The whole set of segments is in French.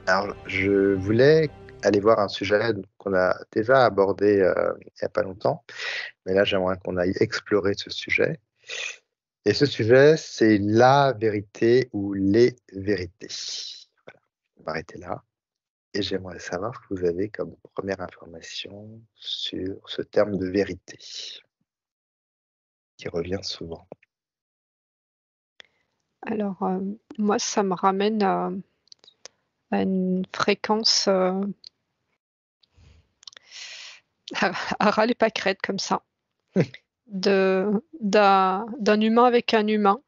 Alors, je voulais aller voir un sujet qu'on a déjà abordé il n'y a pas longtemps, mais là, j'aimerais qu'on aille explorer ce sujet. Et ce sujet, c'est la vérité ou les vérités. Voilà, on va m'arrêter là. Et j'aimerais savoir ce que vous avez comme première information sur ce terme de vérité qui revient souvent. Alors, moi, ça me ramène à une fréquence à ras les pâquerettes comme ça, d'un humain avec un humain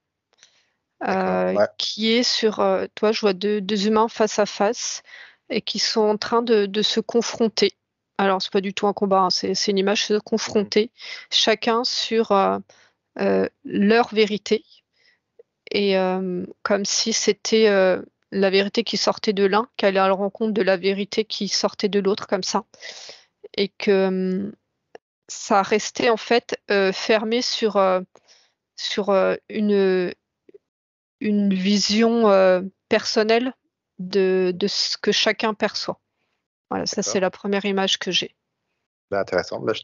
D'accord, ouais. qui est sur, toi, je vois deux humains face à face et qui sont en train de se confronter. Alors, c'est pas du tout un combat, hein, c'est une image de se Mhm. confronter, chacun sur leur vérité. Et comme si c'était la vérité qui sortait de l'un, qui allait à la rencontre de la vérité qui sortait de l'autre, comme ça. Et que ça restait en fait fermé sur une vision personnelle de ce que chacun perçoit. Voilà, ça c'est D'accord. la première image que j'ai. Bah, intéressant. Bah, je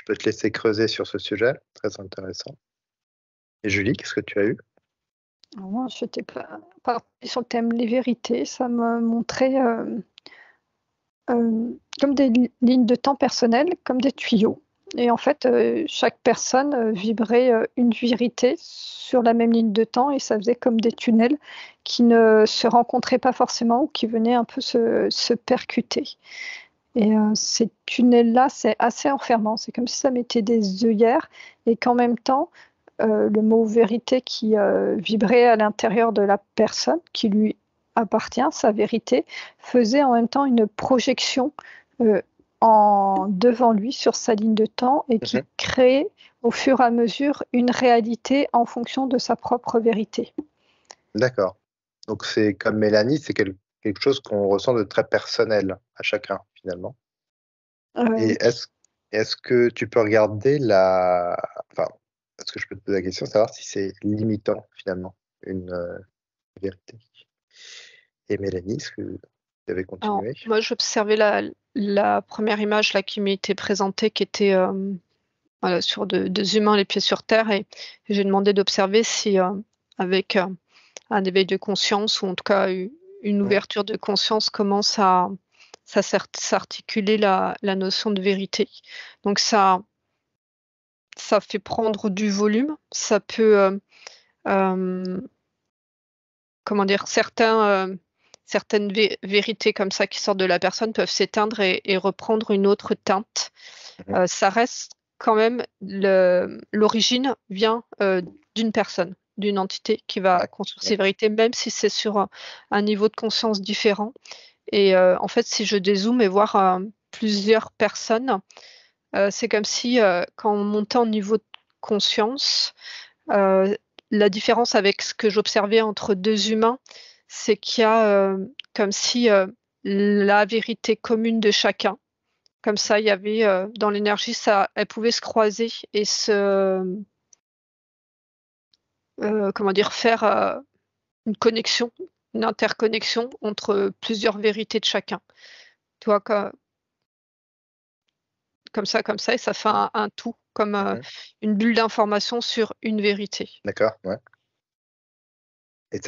peux te laisser creuser sur ce sujet. Très intéressant. Et Julie, qu'est-ce que tu as eu? Alors moi, je n'étais pas partie sur le thème les vérités. Ça me montrait comme des lignes de temps personnelles, comme des tuyaux. Et en fait, chaque personne vibrait une vérité sur la même ligne de temps et ça faisait comme des tunnels qui ne se rencontraient pas forcément ou qui venaient un peu se percuter. Et ces tunnels-là, c'est assez enfermant. C'est comme si ça mettait des œillères et qu'en même temps, le mot vérité qui vibrait à l'intérieur de la personne, qui lui appartient, sa vérité, faisait en même temps une projection euh, devant lui sur sa ligne de temps et qui Mhm. créait au fur et à mesure une réalité en fonction de sa propre vérité. D'accord. Donc c'est comme Mélanie, c'est quelque chose qu'on ressent de très personnel à chacun finalement. Et Euh, est-ce que tu peux regarder enfin, est-ce que je peux te poser la question, savoir si c'est limitant finalement une vérité. Et Mélanie, est-ce que vous avez alors, continué? moi, j'observais la première image là, qui m'était présentée, qui était voilà, sur deux humains les pieds sur terre, et j'ai demandé d'observer si, avec un éveil de conscience, ou en tout cas une Mhm. ouverture de conscience, comment ça s'articuler la notion de vérité. Donc ça fait prendre du volume, ça peut, euh, comment dire, certaines vérités comme ça qui sortent de la personne peuvent s'éteindre et reprendre une autre teinte. Mhm. Ça reste quand même, l'origine vient d'une personne, d'une entité qui va Ouais. construire Ouais. ses vérités, même si c'est sur un niveau de conscience différent. Et en fait, si je dézoome et voir plusieurs personnes, c'est comme si quand on montait en niveau de conscience, euh, la différence avec ce que j'observais entre deux humains, c'est qu'il y a comme si la vérité commune de chacun. Comme ça, il y avait dans l'énergie, ça, elle pouvait se croiser et comment dire, faire une connexion, une interconnexion entre plusieurs vérités de chacun. Tu vois, comme ça, et ça fait un tout, comme Mhm. une bulle d'information sur une vérité. D'accord, ouais.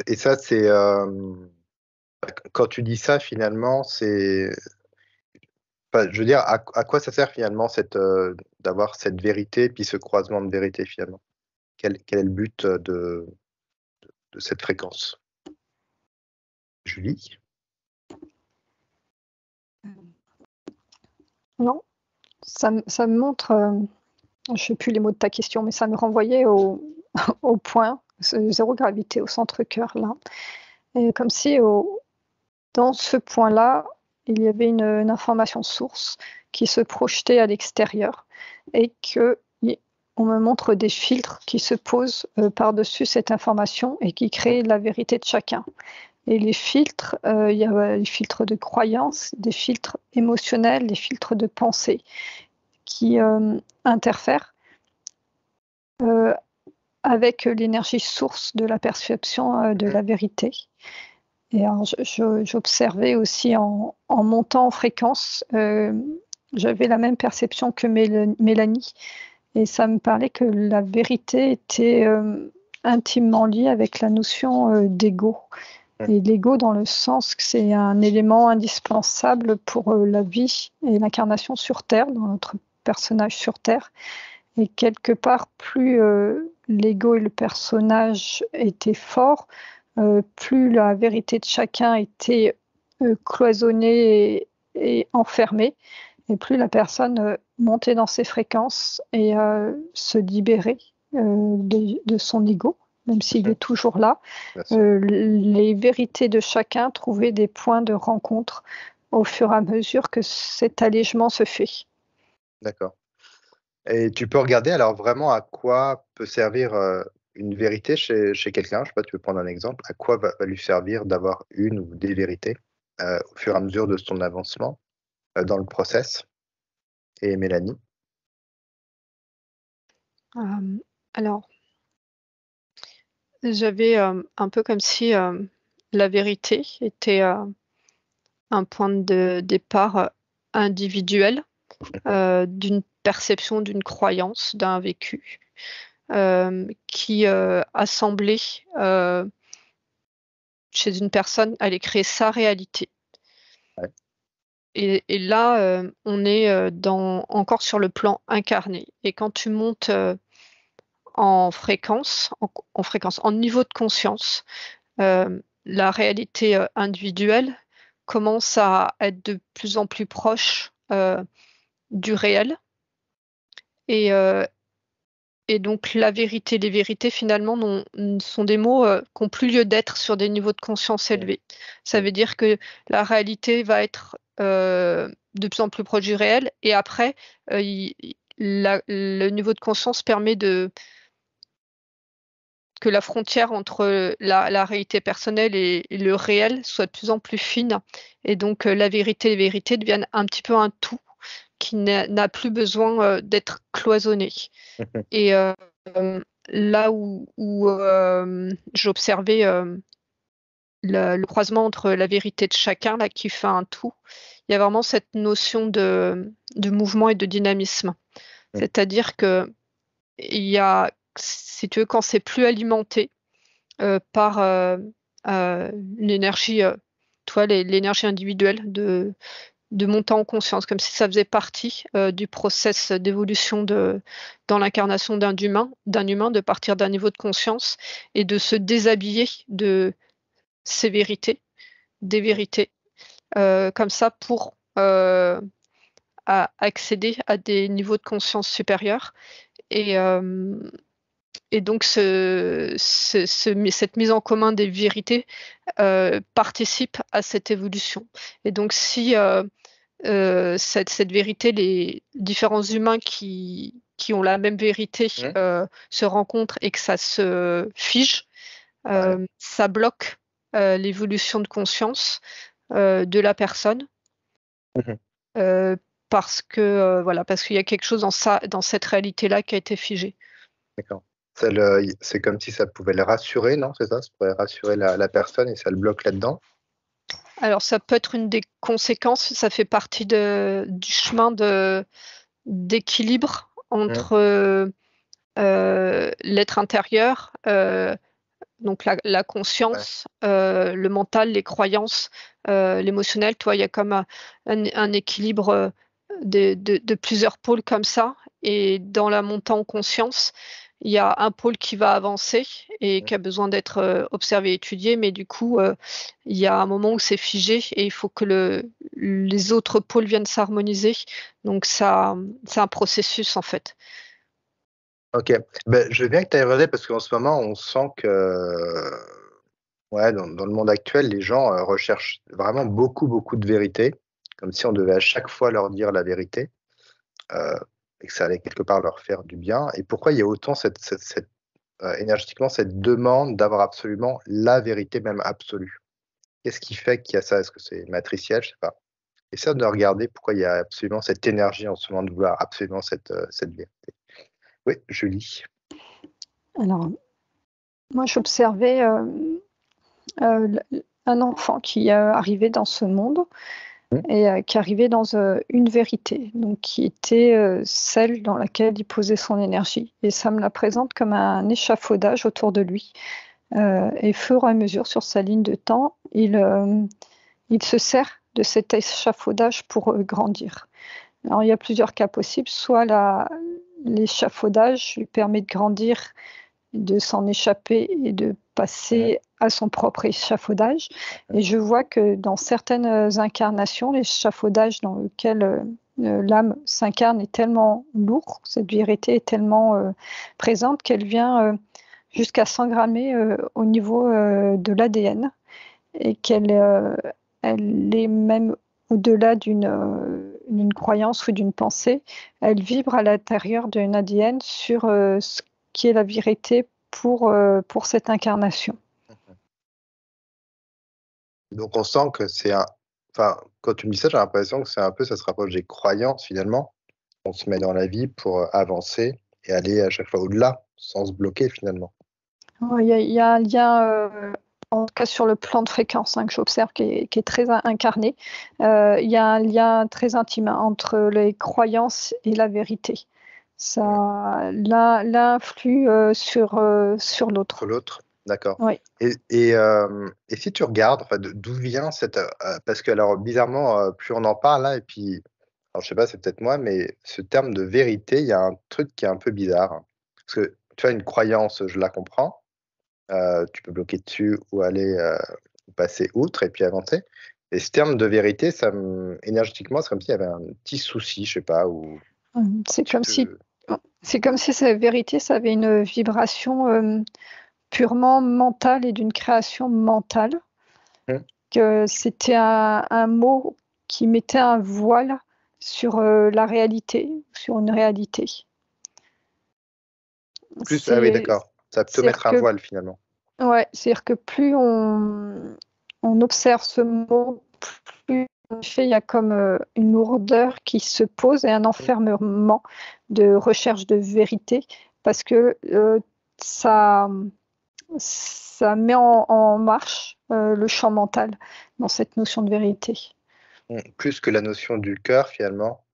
Et ça, quand tu dis ça, finalement, enfin, je veux dire, à quoi ça sert finalement d'avoir cette vérité, puis ce croisement de vérité finalement? Quel est le but de cette fréquence? Julie? Non, ça me montre, je ne sais plus les mots de ta question, mais ça me renvoyait au point, zéro gravité, au centre-cœur, là. Et comme si dans ce point-là, il y avait une information source qui se projetait à l'extérieur et que on me montre des filtres qui se posent par-dessus cette information et qui Mhm. créent la vérité de chacun. Et les filtres, il y a les filtres de croyance, des filtres émotionnels, des filtres de pensée qui interfèrent euh, avec l'énergie source de la perception de Mhm. la vérité. Et alors, j'observais aussi en montant en fréquence, j'avais la même perception que Mélanie. Et ça me parlait que la vérité était intimement liée avec la notion d'ego. Et l'ego dans le sens que c'est un élément indispensable pour la vie et l'incarnation sur Terre, dans notre personnage sur Terre. Et quelque part, plus l'ego et le personnage étaient forts, plus la vérité de chacun était cloisonnée et enfermée, et plus la personne montait dans ses fréquences et se libérait de son ego, même s'il est toujours là. Les vérités de chacun trouvaient des points de rencontre au fur et à mesure que cet allègement se fait. D'accord. Et tu peux regarder alors vraiment à quoi peut servir une vérité chez quelqu'un. Je sais pas, tu peux prendre un exemple. À quoi va lui servir d'avoir une ou des vérités au fur et à mesure de son avancement dans le process? Et Mélanie? Alors, j'avais un peu comme si la vérité était un point de départ individuel d'une perception, d'une croyance, d'un vécu qui assemblé chez une personne allait créer sa réalité. Ouais. Et là, on est encore sur le plan incarné. Et quand tu montes en fréquence, en niveau de conscience, la réalité individuelle commence à être de plus en plus proche du réel. Et donc la vérité, les vérités finalement sont des mots qui n'ont plus lieu d'être sur des niveaux de conscience élevés. Ça veut dire que la réalité va être de plus en plus proche du réel, et après, le niveau de conscience permet que la frontière entre la réalité personnelle et le réel soit de plus en plus fine. Et donc la vérité et les vérités deviennent un petit peu un tout qui n'a plus besoin d'être cloisonné. Et là où j'observais le croisement entre la vérité de chacun, là, qui fait un tout, il y a vraiment cette notion de mouvement et de dynamisme. C'est-à-dire que il y a, si tu veux, quand c'est plus alimenté par l'énergie, l'énergie individuelle de monter en conscience, comme si ça faisait partie du process d'évolution dans l'incarnation d'un humain, de partir d'un niveau de conscience et de se déshabiller de ses vérités, des vérités, comme ça pour accéder à des niveaux de conscience supérieurs. Et donc, cette mise en commun des vérités participe à cette évolution. Et donc, si cette vérité, les différents humains qui ont la même vérité se rencontrent et que ça se fige, ça bloque l'évolution de conscience de la personne. Parce qu'il y a quelque chose dans cette réalité-là qui a été figé. D'accord. C'est comme si ça pouvait le rassurer, non? C'est ça? Ça pourrait rassurer la personne et ça le bloque là-dedans? Alors, ça peut être une des conséquences, ça fait partie du chemin d'équilibre entre l'être intérieur, donc la conscience, le mental, les croyances, l'émotionnel. Toi, il y a comme un équilibre de plusieurs pôles comme ça. Et dans la montée en conscience, il y a un pôle qui va avancer et qui a besoin d'être observé et étudié, mais du coup, il y a un moment où c'est figé et il faut que les autres pôles viennent s'harmoniser. Donc, c'est un processus en fait. Ok. Ben, je veux bien que tu ailles regarder parce qu'en ce moment, on sent que dans le monde actuel, les gens recherchent vraiment beaucoup, beaucoup de vérité, comme si on devait à chaque fois leur dire la vérité et que ça allait quelque part leur faire du bien. Et pourquoi il y a autant énergétiquement cette demande d'avoir absolument la vérité, même absolue? Qu'est-ce qui fait qu'il y a ça? Est-ce que c'est matriciel? Je sais pas. Essaie de regarder pourquoi il y a absolument cette énergie en ce moment de vouloir absolument cette vérité. Oui, Julie. Alors, moi, j'observais un enfant qui arrivait dans ce monde et qui arrivait dans une vérité, donc qui était celle dans laquelle il posait son énergie. Et ça me la présente comme un échafaudage autour de lui. Et au fur et à mesure, sur sa ligne de temps, il se sert de cet échafaudage pour grandir. Alors, il y a plusieurs cas possibles. Soit l'échafaudage lui permet de grandir, de s'en échapper et de passer à son propre échafaudage. Et je vois que dans certaines incarnations, l'échafaudage dans lequel l'âme s'incarne est tellement lourd, cette vérité est tellement présente qu'elle vient jusqu'à s'engrammer au niveau de l'ADN et qu'elle est même au-delà d'une croyance ou d'une pensée, elle vibre à l'intérieur d'un ADN sur ce qui est la vérité pour cette incarnation. Donc on sent que c'est un... Enfin, quand tu me dis ça, j'ai l'impression que c'est un peu, ça se rapproche des croyances finalement. On se met dans la vie pour avancer et aller à chaque fois au-delà, sans se bloquer finalement. Il y a un lien, en tout cas sur le plan de fréquence, que j'observe, qui est très incarné. Il y a un lien très intime entre les croyances et la vérité. L'un influe sur l'autre. Sur l'autre, d'accord. Oui. Et si tu regardes, enfin, d'où vient cette... parce que alors bizarrement, plus on en parle là, et puis, alors je sais pas, c'est peut-être moi, mais ce terme de vérité, il y a un truc qui est un peu bizarre. Parce que tu as une croyance, je la comprends. Tu peux bloquer dessus ou aller passer outre et puis avancer. Et ce terme de vérité, énergétiquement, c'est comme s'il y avait un petit souci, je sais pas. C'est comme si cette vérité, ça avait une vibration purement mentale et d'une création mentale. Que c'était un mot qui mettait un voile sur la réalité, sur une réalité. Ah oui, d'accord. Ça peut te mettre un voile finalement. Ouais, c'est-à-dire que plus on observe ce mot, plus en effet, il y a comme une lourdeur qui se pose et un enfermement de recherche de vérité, parce que ça met en marche le champ mental dans cette notion de vérité. Plus que la notion du cœur finalement.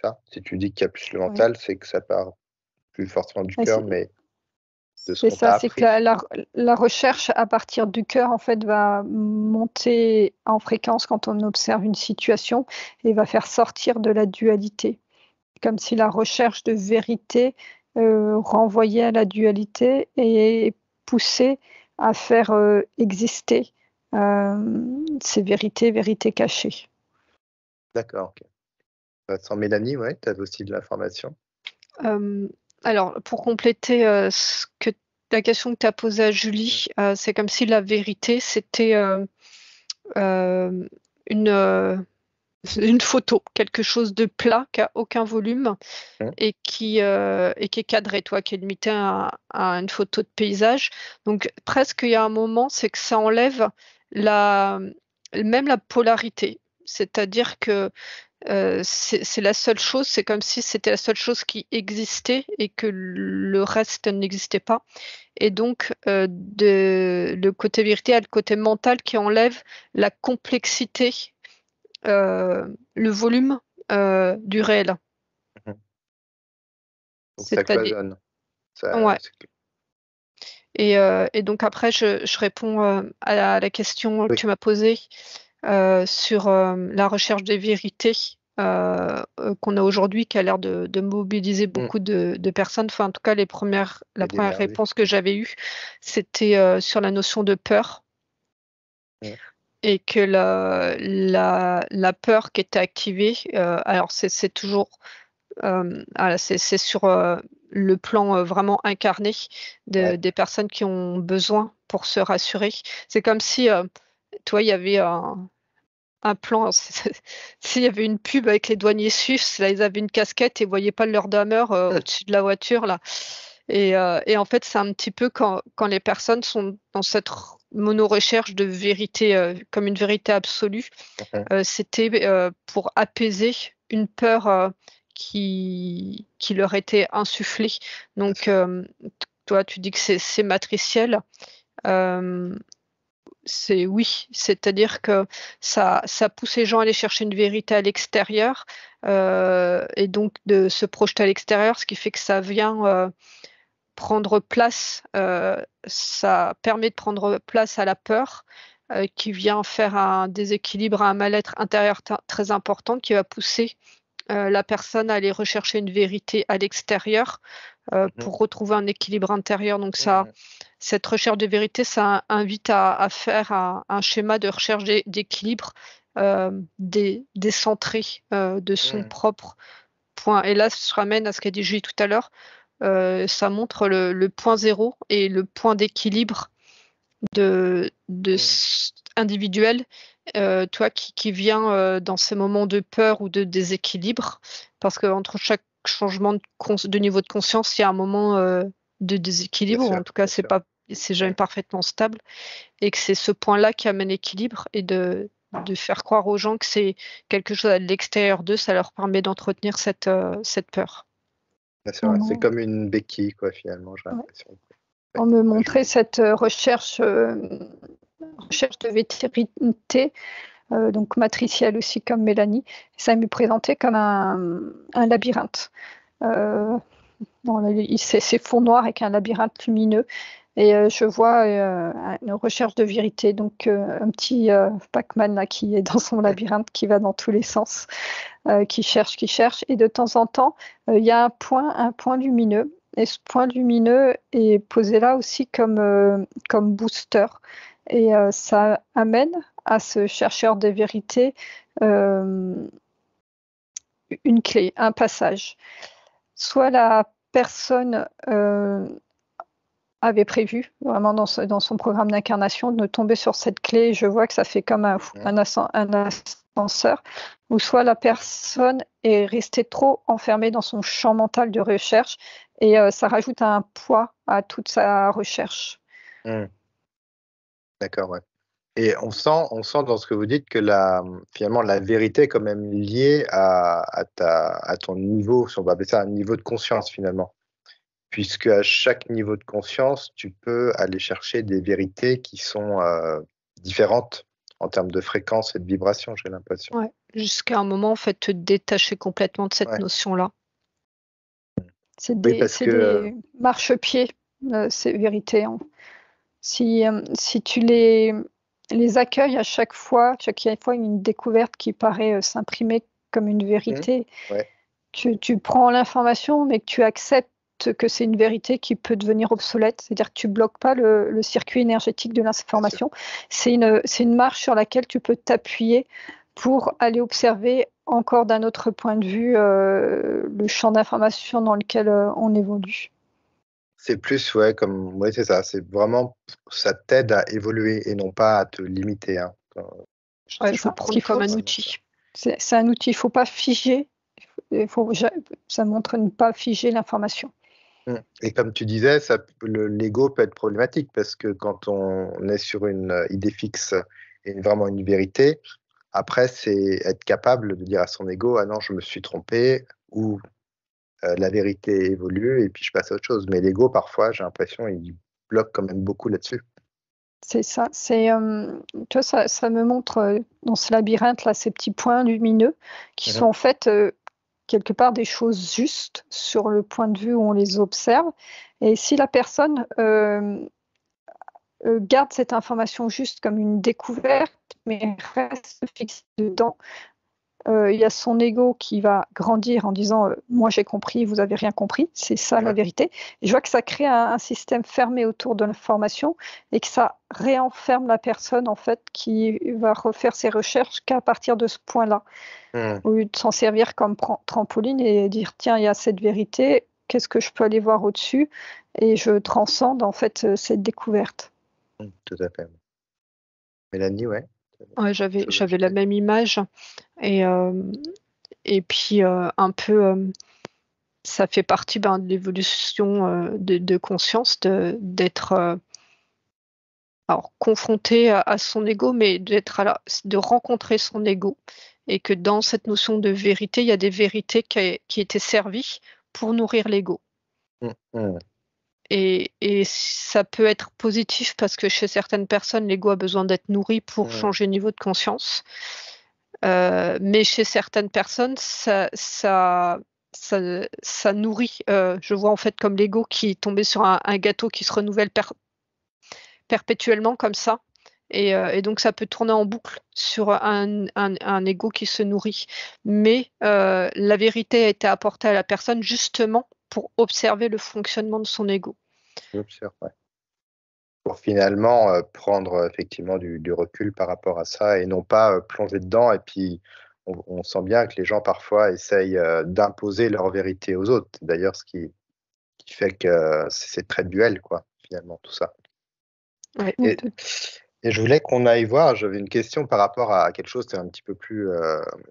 Ça, si tu dis qu'il y a plus le mental, c'est que ça part plus forcément du cœur, mais de ce qu'on t'a appris. C'est que la recherche à partir du cœur, en fait, va monter en fréquence quand on observe une situation et va faire sortir de la dualité. Comme si la recherche de vérité renvoyait à la dualité et poussait à faire exister ces vérités cachées. D'accord, ok. Sans Mélanie, ouais, tu avais aussi de l'information. Alors, pour compléter la question que tu as posée à Julie, c'est comme si la vérité, c'était une photo, quelque chose de plat, qui n'a aucun volume et qui est cadré, qui est limité à une photo de paysage. Donc, presque, il y a un moment, c'est que ça enlève même la polarité. C'est-à-dire que c'est la seule chose, c'est comme si c'était la seule chose qui existait et que le reste n'existait pas. Et donc, le côté vérité a le côté mental qui enlève la complexité, le volume du réel. Donc ça cloisonne. Ouais. Et donc après, je réponds à la question que tu m'as posée. Sur la recherche des vérités qu'on a aujourd'hui, qui a l'air de mobiliser beaucoup de personnes. Enfin, en tout cas, la première réponse que j'avais eue, c'était sur la notion de peur. Et que la peur qui était activée, alors c'est toujours c'est sur le plan vraiment incarné des personnes qui ont besoin pour se rassurer. C'est comme si il y avait un plan, s'il y avait une pub avec les douaniers suisses, là ils avaient une casquette et ne voyaient pas leur dameur au-dessus de la voiture là. Et en fait, c'est un petit peu quand les personnes sont dans cette mono-recherche de vérité, comme une vérité absolue, c'était pour apaiser une peur qui leur était insufflée. Donc, toi, tu dis que c'est matriciel. oui, c'est-à-dire que ça pousse les gens à aller chercher une vérité à l'extérieur et donc de se projeter à l'extérieur, ce qui fait que ça vient prendre place, ça permet de prendre place à la peur qui vient faire un déséquilibre, un mal-être intérieur très important qui va pousser la personne à aller rechercher une vérité à l'extérieur pour retrouver un équilibre intérieur. Donc cette recherche de vérité, ça invite à faire un schéma de recherche d'équilibre décentré de son propre point. Et là, je ramène à ce qu'a dit Julie tout à l'heure. Ça montre le point zéro et le point d'équilibre individuel, toi qui vient dans ces moments de peur ou de déséquilibre, parce qu'entre chaque changement de niveau de conscience, il y a un moment de déséquilibre, ou en tout cas c'est jamais parfaitement stable, et que c'est ce point-là qui amène l'équilibre et de faire croire aux gens que c'est quelque chose à l'extérieur d'eux, ça leur permet d'entretenir cette peur. C'est comme une béquille, quoi, finalement, j'ai l'impression. On me montrait cette recherche de vérité, donc matricielle aussi comme Mélanie. Ça me présentait comme un labyrinthe. C'est fond noir avec un labyrinthe lumineux. Et je vois une recherche de vérité, donc un petit Pac-Man là, qui est dans son labyrinthe, qui va dans tous les sens, qui cherche. Et de temps en temps, il y a un point lumineux. Et ce point lumineux est posé là aussi comme booster. Et ça amène à ce chercheur de vérité une clé, un passage. Soit la personne avait prévu vraiment dans son programme d'incarnation de tomber sur cette clé. Je vois que ça fait comme un ascenseur, ou soit la personne est restée trop enfermée dans son champ mental de recherche et ça rajoute un poids à toute sa recherche. D'accord, ouais. Et on sent dans ce que vous dites que finalement la vérité est quand même liée à ton niveau, si on va appeler ça un niveau de conscience finalement. Puisque à chaque niveau de conscience, tu peux aller chercher des vérités qui sont différentes en termes de fréquence et de vibration, j'ai l'impression. Ouais, jusqu'à un moment, en fait, te détacher complètement de cette notion-là. C'est des marchepieds, ces vérités. Si tu les accueilles à chaque fois une découverte qui paraît s'imprimer comme une vérité, tu prends l'information, mais que tu acceptes que c'est une vérité qui peut devenir obsolète, c'est-à-dire que tu bloques pas le circuit énergétique de l'information. C'est une marche sur laquelle tu peux t'appuyer pour aller observer encore d'un autre point de vue le champ d'information dans lequel on évolue. C'est plus, c'est ça. C'est vraiment, ça t'aide à évoluer et non pas à te limiter. Hein. Il faut prendre comme un outil. C'est un outil, il ne faut pas figer. Ça montre ne pas figer l'information. Et comme tu disais, l'ego peut être problématique parce que quand on est sur une idée fixe et vraiment une vérité, après, c'est être capable de dire à son ego, ah non, je me suis trompé, ou la vérité évolue et puis je passe à autre chose. Mais l'ego, parfois, j'ai l'impression, il bloque quand même beaucoup là-dessus. C'est ça. Tu vois, ça me montre dans ce labyrinthe là ces petits points lumineux qui sont en fait quelque part des choses justes sur le point de vue où on les observe. Et si la personne garde cette information juste comme une découverte, mais reste fixée dedans, il y a son ego qui va grandir en disant moi j'ai compris, vous avez rien compris, c'est ça la vérité. Et je vois que ça crée un système fermé autour de l'information et que ça réenferme la personne en fait qui va refaire ses recherches qu'à partir de ce point-là, au lieu de s'en servir comme trampoline et dire tiens il y a cette vérité, qu'est-ce que je peux aller voir au-dessus, et je transcende en fait cette découverte. Tout à fait. Mélanie, ouais, j'avais la même image et puis un peu ça fait partie de l'évolution de conscience d'être alors confronté à son ego, mais de rencontrer son ego, et que dans cette notion de vérité, il y a des vérités qui étaient servies pour nourrir l'ego. et ça peut être positif parce que chez certaines personnes, l'ego a besoin d'être nourri pour changer de niveau de conscience. Mais chez certaines personnes, ça nourrit. Je vois en fait comme l'ego qui est tombé sur un gâteau qui se renouvelle perpétuellement comme ça. Et donc ça peut tourner en boucle sur un ego qui se nourrit. Mais la vérité a été apportée à la personne justement pour observer le fonctionnement de son ego. J'observe, ouais. Pour finalement prendre effectivement du recul par rapport à ça et non pas plonger dedans. Et puis, on sent bien que les gens parfois essayent d'imposer leur vérité aux autres. D'ailleurs, ce qui fait que c'est très duel, quoi, finalement, tout ça. Ouais. Et je voulais qu'on aille voir, j'avais une question par rapport à quelque chose qui est un petit peu plus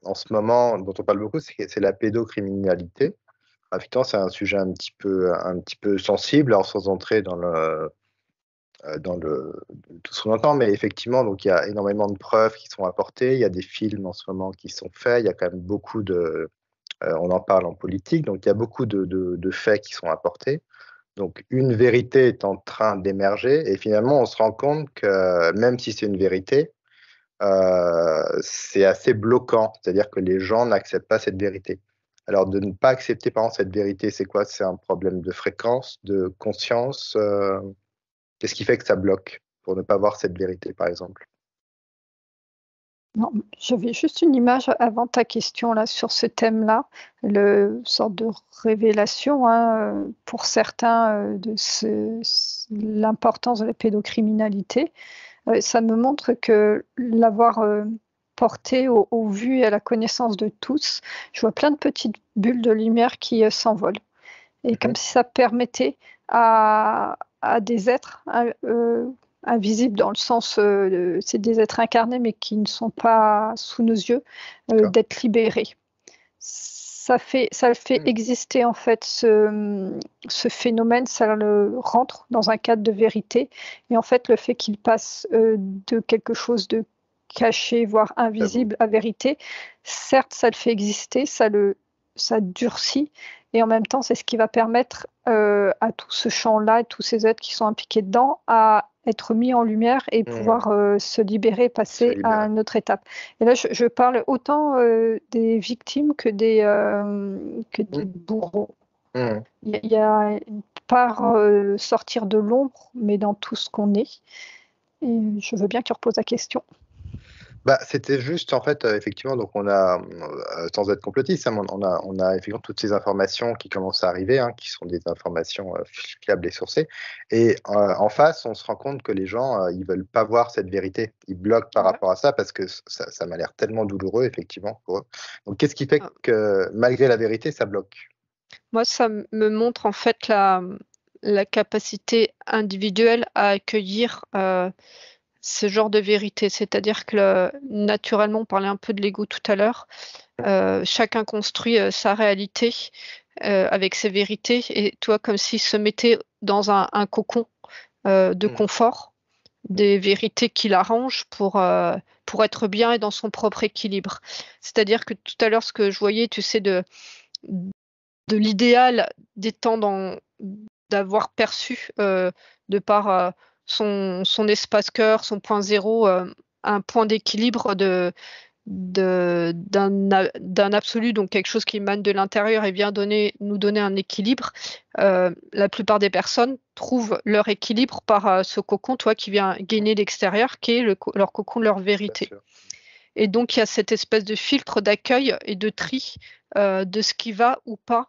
en ce moment, dont on parle beaucoup, c'est la pédocriminalité. Effectivement, c'est un sujet un petit peu sensible, alors sans entrer dans tout ce qu'on entend, mais effectivement, donc il y a énormément de preuves qui sont apportées, il y a des films en ce moment qui sont faits, il y a quand même beaucoup on en parle en politique, donc il y a beaucoup de faits qui sont apportés. Donc une vérité est en train d'émerger et finalement on se rend compte que même si c'est une vérité, c'est assez bloquant, c'est-à-dire que les gens n'acceptent pas cette vérité. Alors de ne pas accepter par exemple cette vérité, c'est quoi? C'est un problème de fréquence, de conscience? Qu'est-ce qui fait que ça bloque pour ne pas voir cette vérité, par exemple? Non, j'avais juste une image avant ta question là sur ce thème-là, le sorte de révélation pour certains de l'importance de la pédocriminalité. Ça me montre que l'avoir porté au vu et à la connaissance de tous, je vois plein de petites bulles de lumière qui s'envolent. Et comme si ça permettait à des êtres invisibles dans le sens, c'est des êtres incarnés mais qui ne sont pas sous nos yeux, d'être libérés. Ça le fait exister en fait ce phénomène, ça le rentre dans un cadre de vérité. Et en fait, le fait qu'il passe de quelque chose de caché, voire invisible à vérité, certes, ça le fait exister, ça durcit. Et en même temps, c'est ce qui va permettre à tout ce champ-là, tous ces êtres qui sont impliqués dedans, à être mis en lumière et pouvoir se libérer, passer à une autre étape. Et là, je parle autant des victimes que des bourreaux. Il y a une part sortir de l'ombre, mais dans tout ce qu'on est. Et je veux bien que tu reposes la question. Bah, c'était juste en fait, effectivement, donc on a, sans être complotiste, on a effectivement toutes ces informations qui commencent à arriver, qui sont des informations fiables et sourcées. Et en face, on se rend compte que les gens, ils veulent pas voir cette vérité. Ils bloquent par rapport à ça parce que ça m'a l'air tellement douloureux, effectivement, pour eux. Donc, qu'est-ce qui fait que malgré la vérité, ça bloque? Moi, ça me montre en fait la capacité individuelle à accueillir ce genre de vérité. C'est-à-dire que naturellement, on parlait un peu de l'ego tout à l'heure, chacun construit sa réalité avec ses vérités, et toi, comme s'il se mettait dans un cocon de confort, des vérités qui l'arrangent pour être bien et dans son propre équilibre. C'est-à-dire que tout à l'heure, ce que je voyais, tu sais, de l'idéal des temps d'avoir perçu de par son espace cœur, son point zéro, un point d'équilibre d'un absolu, donc quelque chose qui émane de l'intérieur et vient nous donner un équilibre. La plupart des personnes trouvent leur équilibre par ce cocon, toi, qui vient gainer l'extérieur, qui est leur cocon, leur vérité. Et donc, il y a cette espèce de filtre d'accueil et de tri de ce qui va ou pas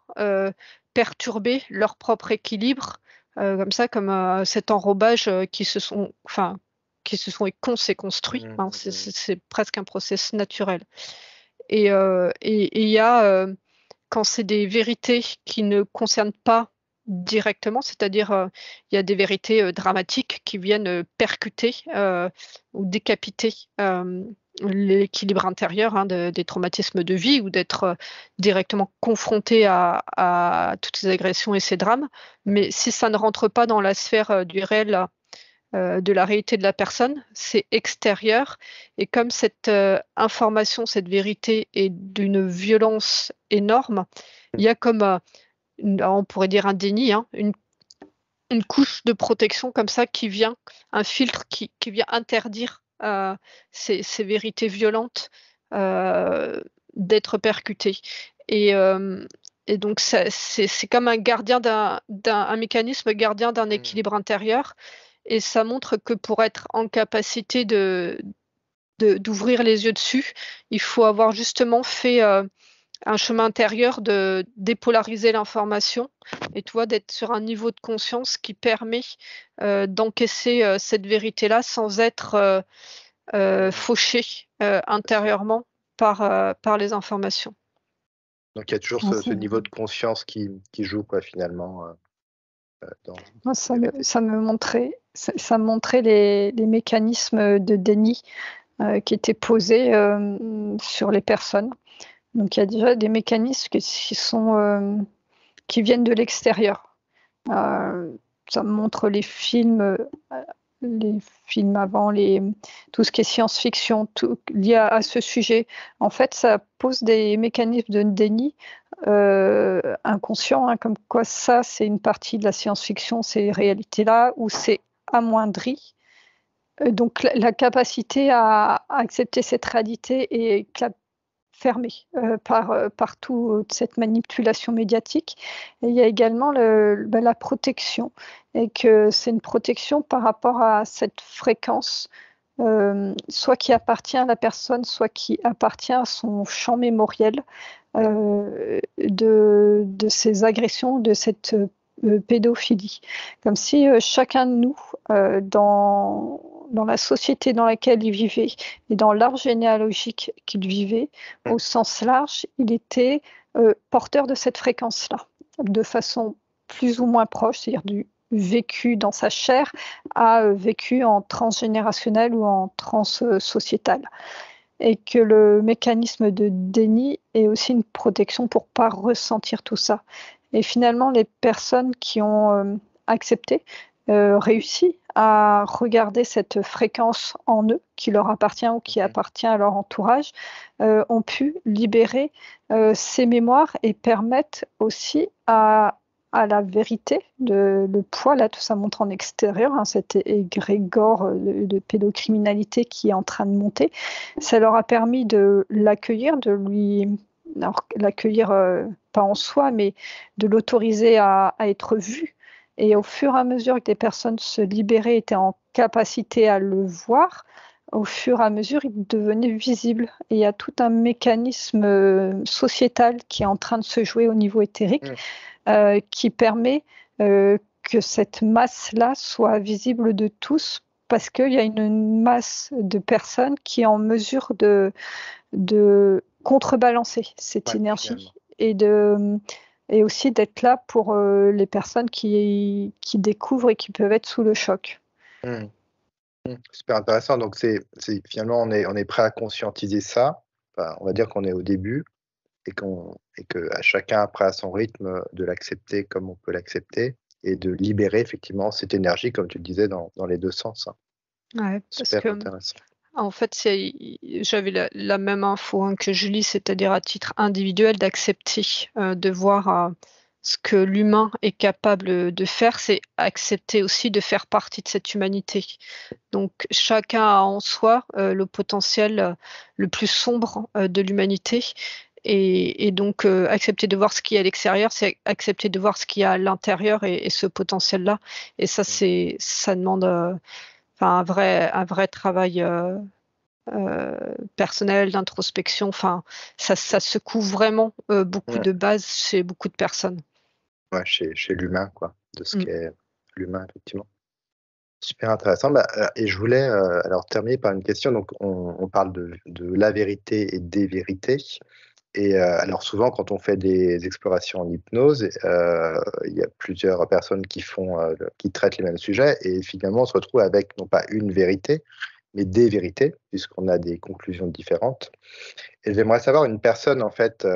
perturber leur propre équilibre, comme ça, comme cet enrobage qui se sont et qu'on s'est construit. C'est presque un processus naturel. Et il y a, quand c'est des vérités qui ne concernent pas directement, c'est-à-dire il y a des vérités dramatiques qui viennent percuter ou décapiter l'équilibre intérieur des traumatismes de vie, ou d'être directement confronté à toutes ces agressions et ces drames. Mais si ça ne rentre pas dans la sphère du réel, de la réalité de la personne, c'est extérieur. Et comme cette information, cette vérité est d'une violence énorme, il y a comme, on pourrait dire un déni, une couche de protection comme ça qui vient, un filtre qui vient interdire ces vérités violentes d'être percutées. Et donc, c'est comme un gardien un mécanisme gardien d'un équilibre intérieur. Et ça montre que pour être en capacité d'ouvrir les yeux dessus, il faut avoir justement fait un chemin intérieur de dépolariser l'information et toi d'être sur un niveau de conscience qui permet d'encaisser cette vérité-là sans être fauché intérieurement par les informations. Donc il y a toujours ce niveau de conscience qui joue, quoi, finalement. Moi, ça me montrait les mécanismes de déni qui étaient posés sur les personnes. Donc il y a déjà des mécanismes qui viennent de l'extérieur. Ça me montre les films avant, tout ce qui est science-fiction, tout lié à ce sujet. En fait, ça pose des mécanismes de déni inconscients, comme quoi ça, c'est une partie de la science-fiction, ces réalités-là, où c'est amoindri. Donc la capacité à accepter cette réalité est fermée par toute cette manipulation médiatique. Et il y a également la protection, et que c'est une protection par rapport à cette fréquence, soit qui appartient à la personne, soit qui appartient à son champ mémoriel de ces agressions, de cette pédophilie. Comme si chacun de nous, dans la société dans laquelle il vivait et dans l'arbre généalogique qu'il vivait, au sens large, il était porteur de cette fréquence-là, de façon plus ou moins proche, c'est-à-dire du vécu dans sa chair à vécu en transgénérationnel ou en transsociétal. Et que le mécanisme de déni est aussi une protection pour ne pas ressentir tout ça. Et finalement, les personnes qui ont accepté, réussi à regarder cette fréquence en eux, qui leur appartient ou qui appartient à leur entourage, ont pu libérer ces mémoires et permettre aussi à la vérité, le poids, là tout ça montre en extérieur, cet égrégore de pédocriminalité qui est en train de monter, ça leur a permis de l'accueillir, l'accueillir pas en soi, mais de l'autoriser à être vu. Et au fur et à mesure que des personnes se libéraient, étaient en capacité à le voir, au fur et à mesure, il devenait visible. Et il y a tout un mécanisme sociétal qui est en train de se jouer au niveau éthérique, qui permet que cette masse-là soit visible de tous, parce qu'il y a une masse de personnes qui est en mesure de contrebalancer cette énergie et aussi d'être là pour les personnes qui découvrent et qui peuvent être sous le choc. Super intéressant. Donc finalement on est prêt à conscientiser ça. Enfin, on va dire qu'on est au début et que à chacun après à son rythme de l'accepter comme on peut l'accepter et de libérer effectivement cette énergie, comme tu le disais, dans les deux sens. Ouais, super intéressant. En fait, j'avais la même info que Julie, c'est-à-dire à titre individuel d'accepter, de voir ce que l'humain est capable de faire, c'est accepter aussi de faire partie de cette humanité. Donc chacun a en soi le potentiel le plus sombre de l'humanité. Et donc accepter de voir ce qu'il y a à l'extérieur, c'est accepter de voir ce qu'il y a à l'intérieur et ce potentiel-là. Et ça, ça demande un vrai travail personnel, d'introspection. Enfin, ça secoue vraiment beaucoup de bases chez beaucoup de personnes. Ouais, chez l'humain, quoi, de ce qu'est l'humain, effectivement. Super intéressant. Et je voulais alors terminer par une question. Donc, on parle de la vérité et des vérités. Et alors souvent, quand on fait des explorations en hypnose, il y a plusieurs personnes qui traitent les mêmes sujets, et finalement, on se retrouve avec non pas une vérité, mais des vérités, puisqu'on a des conclusions différentes. Et j'aimerais savoir une personne, en fait,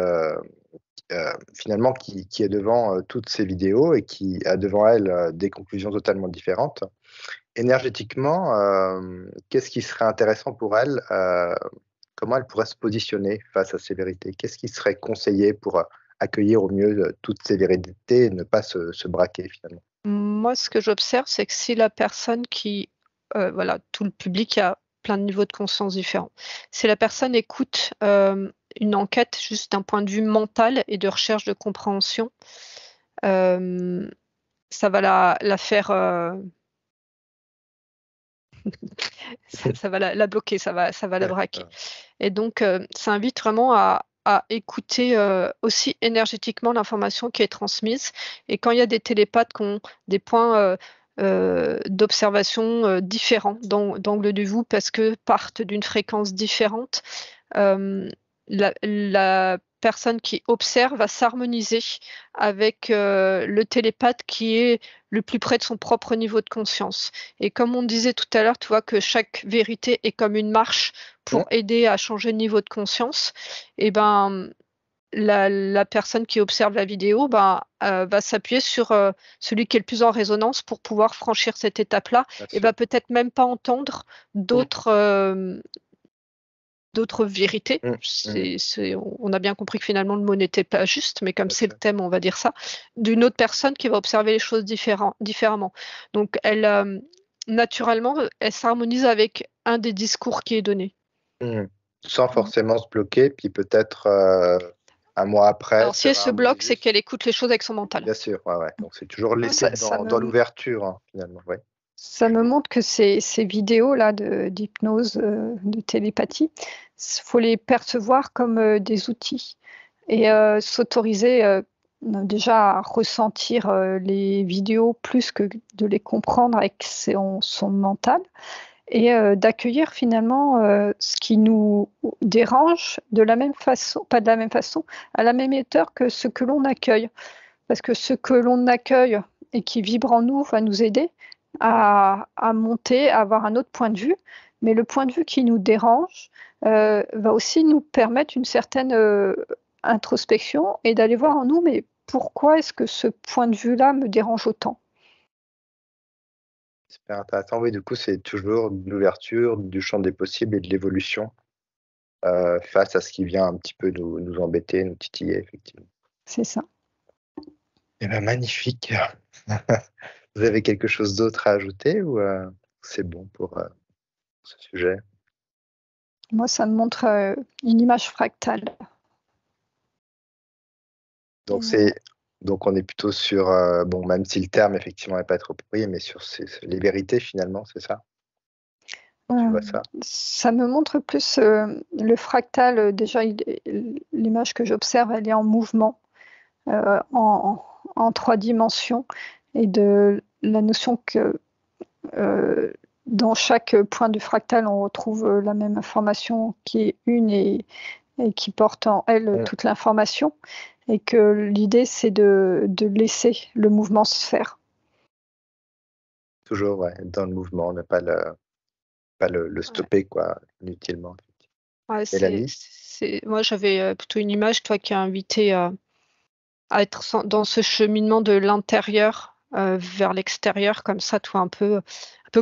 finalement, qui est devant toutes ces vidéos et qui a devant elle des conclusions totalement différentes. Énergétiquement, qu'est-ce qui serait intéressant pour elle? Comment elle pourrait se positionner face à ces vérités? Qu'est-ce qui serait conseillé pour accueillir au mieux toutes ces vérités et ne pas se braquer finalement? moi, ce que j'observe, c'est que si la personne voilà, tout le public a plein de niveaux de conscience différents. Si la personne écoute une enquête juste d'un point de vue mental et de recherche de compréhension, ça va la faire... ça va la bloquer, ça va la braquer. Et donc, ça invite vraiment à écouter aussi énergétiquement l'information qui est transmise. Et quand il y a des télépathes qui ont des points d'observation différents d'angle de vue parce que partent d'une fréquence différente, la personne qui observe va s'harmoniser avec le télépathe qui est le plus près de son propre niveau de conscience. Et comme on disait tout à l'heure, tu vois que chaque vérité est comme une marche pour aider à changer de niveau de conscience. Et ben, la personne qui observe la vidéo va s'appuyer sur celui qui est le plus en résonance pour pouvoir franchir cette étape-là et va peut-être même pas entendre d'autres vérités. On a bien compris que finalement le mot n'était pas juste, mais comme c'est le thème, on va dire ça, d'une autre personne qui va observer les choses différemment. Donc naturellement, elle s'harmonise avec un des discours qui est donné. Sans forcément se bloquer, puis peut-être un mois après. Alors si elle se bloque, c'est qu'elle écoute les choses avec son mental. Bien sûr, ouais. Donc c'est toujours laissé dans l'ouverture, hein, finalement. Ouais. Ça me montre que ces vidéos-là d'hypnose, de télépathie, il faut les percevoir comme des outils et s'autoriser déjà à ressentir les vidéos plus que de les comprendre avec son mental et d'accueillir finalement ce qui nous dérange de la même façon, pas de la même façon, à la même hauteur que ce que l'on accueille. Parce que ce que l'on accueille et qui vibre en nous va nous aider à monter, à avoir un autre point de vue. Mais le point de vue qui nous dérange va aussi nous permettre une certaine introspection et d'aller voir en nous, mais pourquoi est-ce que ce point de vue-là me dérange autant? Super intéressant. Oui, du coup, c'est toujours de l'ouverture, du champ des possibles et de l'évolution face à ce qui vient un petit peu nous embêter, nous titiller, effectivement. C'est ça. Eh bien, magnifique. Vous avez quelque chose d'autre à ajouter ou c'est bon pour ce sujet? Moi, ça me montre une image fractale. Donc on est plutôt sur, bon, même si le terme effectivement n'est pas trop approprié, mais sur les vérités finalement, c'est ça? Tu vois ça? Ça me montre plus le fractal. Déjà, l'image que j'observe, elle est en mouvement, en 3 dimensions, et de la notion que dans chaque point du fractal, on retrouve la même information qui est une et qui porte en elle toute l'information, et que l'idée, c'est de laisser le mouvement se faire. Toujours, ouais, dans le mouvement, ne pas le stopper, quoi, inutilement. Ouais, Mélanie? moi, j'avais plutôt une image, toi, qui a invité à être dans ce cheminement de l'intérieur vers l'extérieur, comme ça, toi, un peu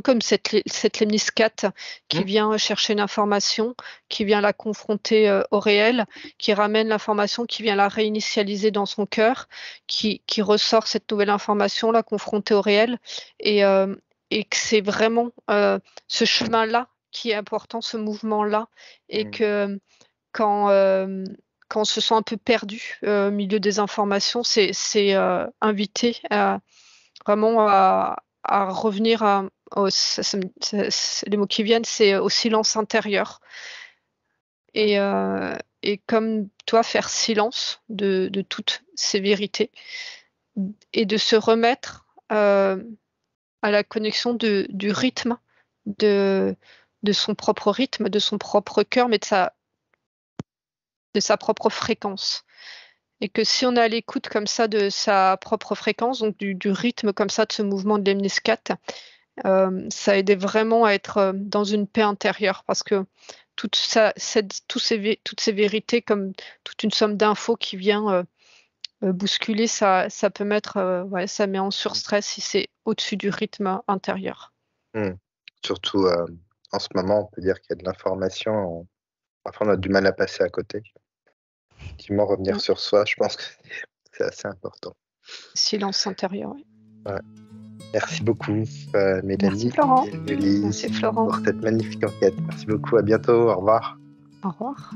comme cette lemniscate qui vient chercher une information, qui vient la confronter au réel, qui ramène l'information, qui vient la réinitialiser dans son cœur, qui ressort cette nouvelle information, la confronter au réel, et que c'est vraiment ce chemin-là qui est important, ce mouvement-là, et que quand on se sent un peu perdu au milieu des informations, c'est invité vraiment à revenir les mots qui viennent, c'est au silence intérieur. Et comme toi, faire silence de toutes ces vérités et de se remettre à la connexion du rythme, de son propre rythme, de son propre cœur, mais de sa propre fréquence. Et que si on est à l'écoute comme ça de sa propre fréquence, donc du rythme comme ça de ce mouvement de lemniscate, ça aidait vraiment à être dans une paix intérieure, parce que toutes ces vérités, comme toute une somme d'infos qui vient bousculer, ça peut mettre, ça met en surstress si c'est au-dessus du rythme intérieur. Surtout en ce moment, on peut dire qu'il y a de l'information, parfois on a du mal à passer à côté. Effectivement, revenir sur soi, je pense que c'est assez important. Silence intérieur, oui. Ouais. Merci beaucoup, Mélanie. Merci Florent. Et Julie, Merci Florent. pour cette magnifique enquête. Merci beaucoup, à bientôt, au revoir. Au revoir.